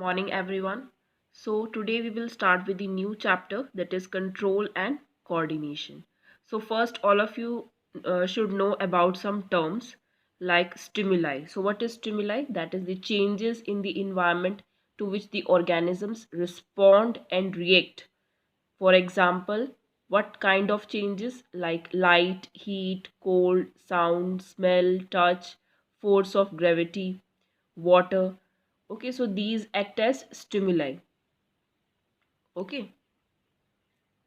Morning, everyone. So, today we will start with the new chapter, that is control and coordination. So, first, all of you should know about some terms like stimuli. So, what is stimuli? That is the changes in the environment to which the organisms respond and react. For example, what kind of changes like light, heat, cold, sound, smell, touch, force of gravity, water. Okay, so these act as stimuli. Okay,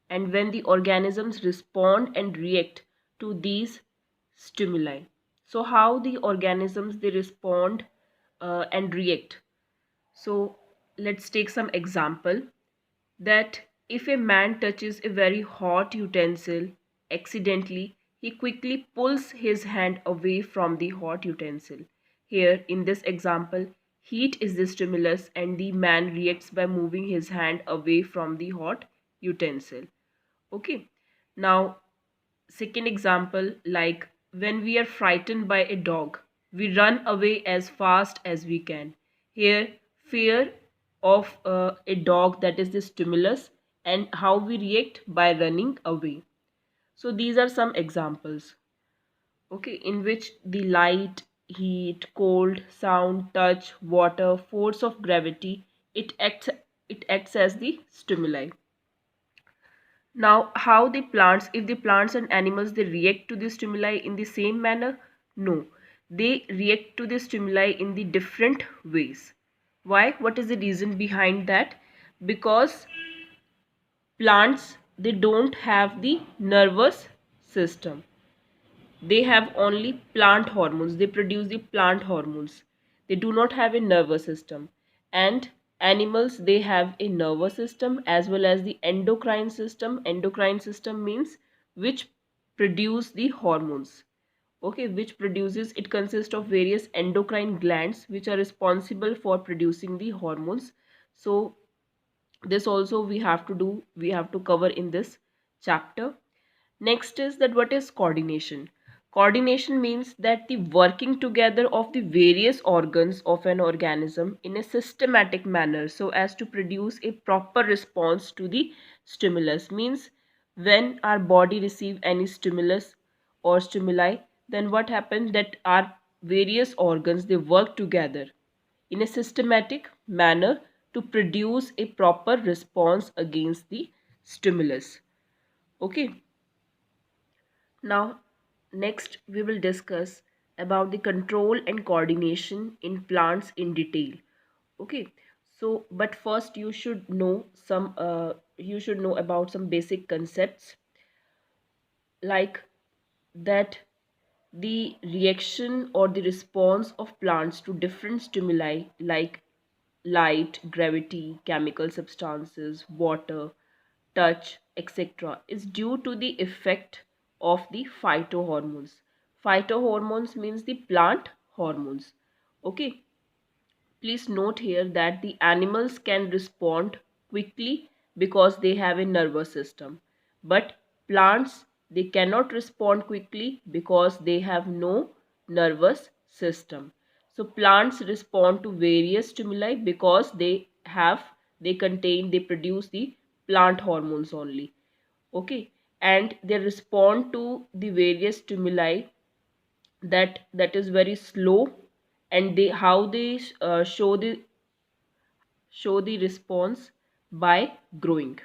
and when the organisms respond and react to these stimuli. So how the organisms they respond and react. So let's take some example that if a man touches a very hot utensil accidentally, he quickly pulls his hand away from the hot utensil. Here, in this example, heat is the stimulus and the man reacts by moving his hand away from the hot utensil. Okay. Now, second example, like when we are frightened by a dog, we run away as fast as we can. Here, fear of a dog, that is the stimulus, and how we react by running away. So these are some examples, okay, in which the light, heat, cold, sound, touch, water, force of gravity, it acts as the stimuli. Now, how the plants, if the plants and animals they react to the stimuli in the same manner? No, they react to the stimuli in the different ways. Why? What is the reason behind that? Because plants they don't have the nervous system. They have only plant hormones. They produce the plant hormones. They do not have a nervous system. And animals they have a nervous system as well as the endocrine system. Endocrine system means which produce the hormones. Okay, which produces, it consists of various endocrine glands which are responsible for producing the hormones. So this also we have to cover in this chapter. Next is that what is coordination? Coordination means that the working together of the various organs of an organism in a systematic manner so as to produce a proper response to the stimulus. Means when our body receive any stimulus or stimuli, then what happens that our various organs they work together in a systematic manner to produce a proper response against the stimulus. Okay. Now, next we will discuss about the control and coordination in plants in detail. Okay, so but first you should know about some basic concepts like that the reaction or the response of plants to different stimuli like light, gravity, chemical substances, water, touch, etc. is due to the effect of the phytohormones. Phytohormones means the plant hormones. Okay. Please note here that the animals can respond quickly because they have a nervous system. But plants, they cannot respond quickly because they have no nervous system. So plants respond to various stimuli because they produce the plant hormones only. Okay. And they respond to the various stimuli that is very slow, and they how they show the response by growing.